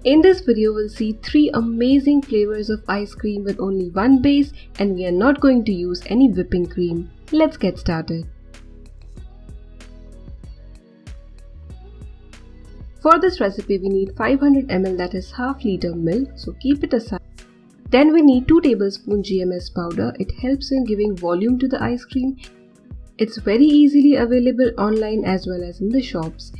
In this video, we'll see 3 amazing flavors of ice cream with only one base, and we are not going to use any whipping cream. Let's get started. For this recipe, we need 500 ml, that is half liter milk, so keep it aside. Then we need 2 tablespoons GMS powder. It helps in giving volume to the ice cream. It's very easily available online as well as in the shops.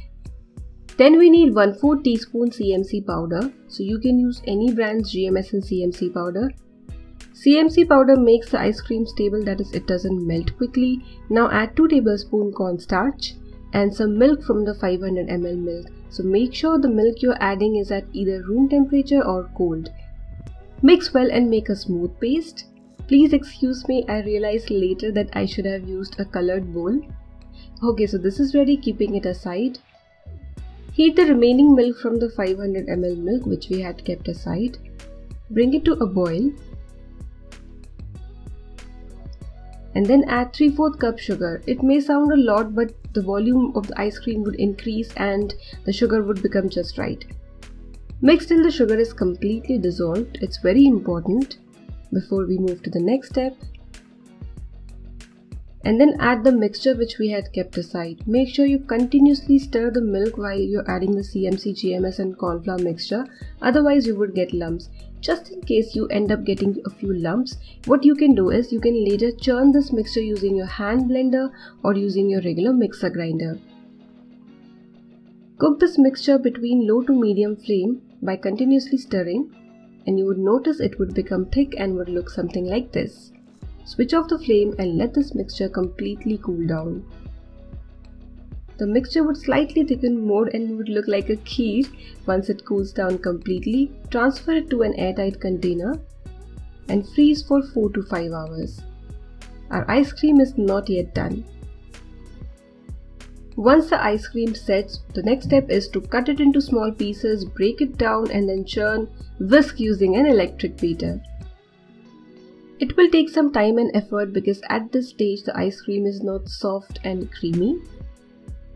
Then we need 1/4 teaspoon CMC powder, so you can use any brand's GMS and CMC powder. CMC powder makes the ice cream stable, that is, it doesn't melt quickly. Now add 2 tablespoons cornstarch and some milk from the 500 ml milk. So make sure the milk you're adding is at either room temperature or cold. Mix well and make a smooth paste. Please excuse me, I realized later that I should have used a colored bowl. Okay, so this is ready, keeping it aside. Heat the remaining milk from the 500 ml milk which we had kept aside. Bring it to a boil. And then add 3/4 cup sugar. It may sound a lot, but the volume of the ice cream would increase and the sugar would become just right. Mix till the sugar is completely dissolved. It's very important before we move to the next step. And then add the mixture which we had kept aside. Make sure you continuously stir the milk while you're adding the CMC, GMS and cornflour mixture, otherwise you would get lumps. Just in case you end up getting a few lumps, what you can do is you can later churn this mixture using your hand blender or using your regular mixer grinder. Cook this mixture between low to medium flame by continuously stirring, and you would notice it would become thick and would look something like this. Switch off the flame and let this mixture completely cool down. The mixture would slightly thicken more and would look like a kheer once it cools down completely. Transfer it to an airtight container and freeze for 4 to 5 hours. Our ice cream is not yet done. Once the ice cream sets, the next step is to cut it into small pieces, break it down and then churn, whisk using an electric beater. It will take some time and effort because at this stage the ice cream is not soft and creamy.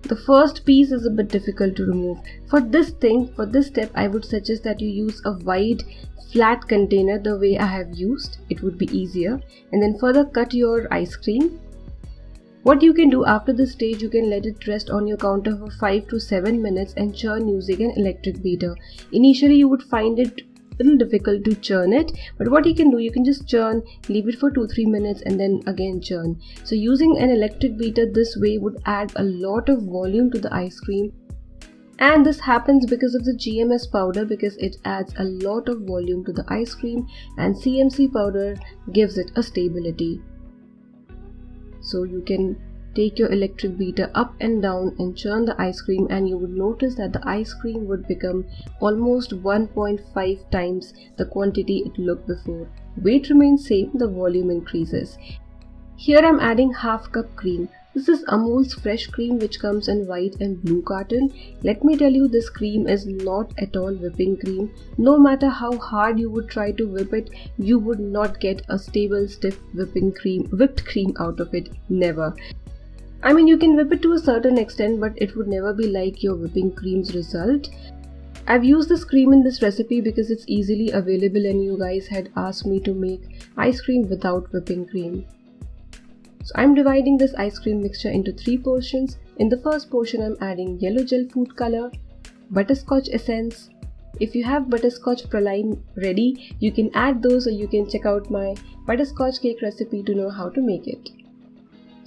The first piece is a bit difficult to remove. For this step, I would suggest that you use a wide flat container the way I have used. It would be easier. And then further cut your ice cream. What you can do after this stage, you can let it rest on your counter for 5 to 7 minutes and churn using an electric beater. Initially you would find it little difficult to churn it, but what you can do, you can just churn, leave it for 2-3 minutes and then again churn. So using an electric beater this way would add a lot of volume to the ice cream, and this happens because of the GMS powder, because it adds a lot of volume to the ice cream and CMC powder gives it a stability. So you can take your electric beater up and down and churn the ice cream, and you would notice that the ice cream would become almost 1.5 times the quantity it looked before. Weight remains same, the volume increases. Here I'm adding half cup cream. This is Amul's fresh cream which comes in white and blue carton. Let me tell you, this cream is not at all whipping cream. No matter how hard you would try to whip it, you would not get a stable, stiff whipped cream out of it. Never. I mean, you can whip it to a certain extent, but it would never be like your whipping cream's result. I've used this cream in this recipe because it's easily available and you guys had asked me to make ice cream without whipping cream. So I'm dividing this ice cream mixture into 3 portions. In the first portion, I'm adding yellow gel food color, butterscotch essence. If you have butterscotch praline ready, you can add those, or you can check out my butterscotch cake recipe to know how to make it.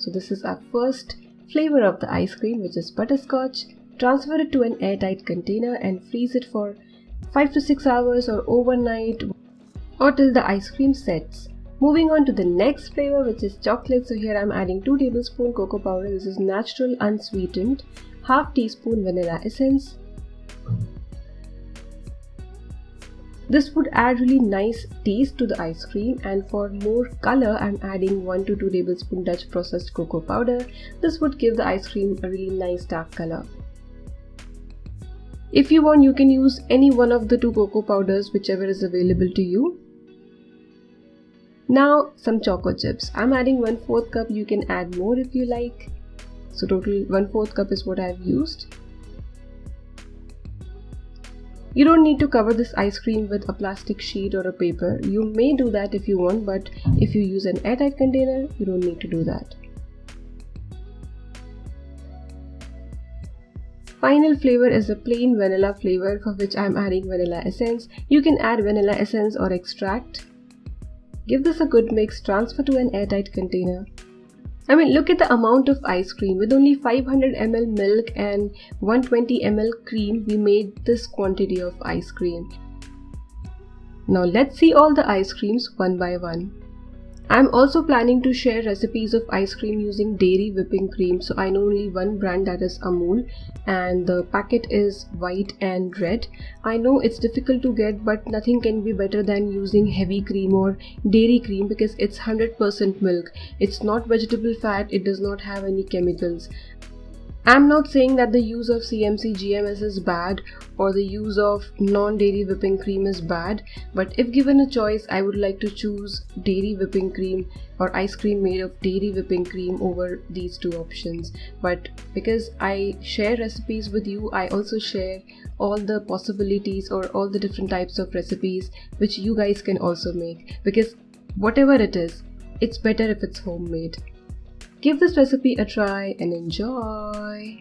So this is our first flavor of the ice cream, which is butterscotch. Transfer it to an airtight container and freeze it for 5 to 6 hours or overnight or till the ice cream sets. Moving on to the next flavor, which is chocolate. So here I'm adding 2 tablespoons cocoa powder. This is natural unsweetened. Half teaspoon vanilla essence. This would add really nice taste to the ice cream, and for more color I'm adding 1 to 2 tablespoons Dutch processed cocoa powder. This would give the ice cream a really nice dark color. If you want, you can use any one of the 2 cocoa powders, whichever is available to you. Now some choco chips. I'm adding 1/4 cup, you can add more if you like. So total 1/4 cup is what I've used. You don't need to cover this ice cream with a plastic sheet or a paper. You may do that if you want, but if you use an airtight container, you don't need to do that. Final flavor is a plain vanilla flavor, for which I am adding vanilla essence. You can add vanilla essence or extract. Give this a good mix, transfer to an airtight container. I mean, look at the amount of ice cream. With only 500 ml milk and 120 ml cream, we made this quantity of ice cream. Now let's see all the ice creams one by one. I'm also planning to share recipes of ice cream using dairy whipping cream. So I know only one brand, that is Amul, and the packet is white and red. I know it's difficult to get, but nothing can be better than using heavy cream or dairy cream because it's 100% milk. It's not vegetable fat, it does not have any chemicals. I'm not saying that the use of CMC GMS is bad or the use of non-dairy whipping cream is bad, but if given a choice, I would like to choose dairy whipping cream or ice cream made of dairy whipping cream over these two options. But because I share recipes with you, I also share all the possibilities or all the different types of recipes which you guys can also make, because whatever it is, it's better if it's homemade. Give this recipe a try and enjoy!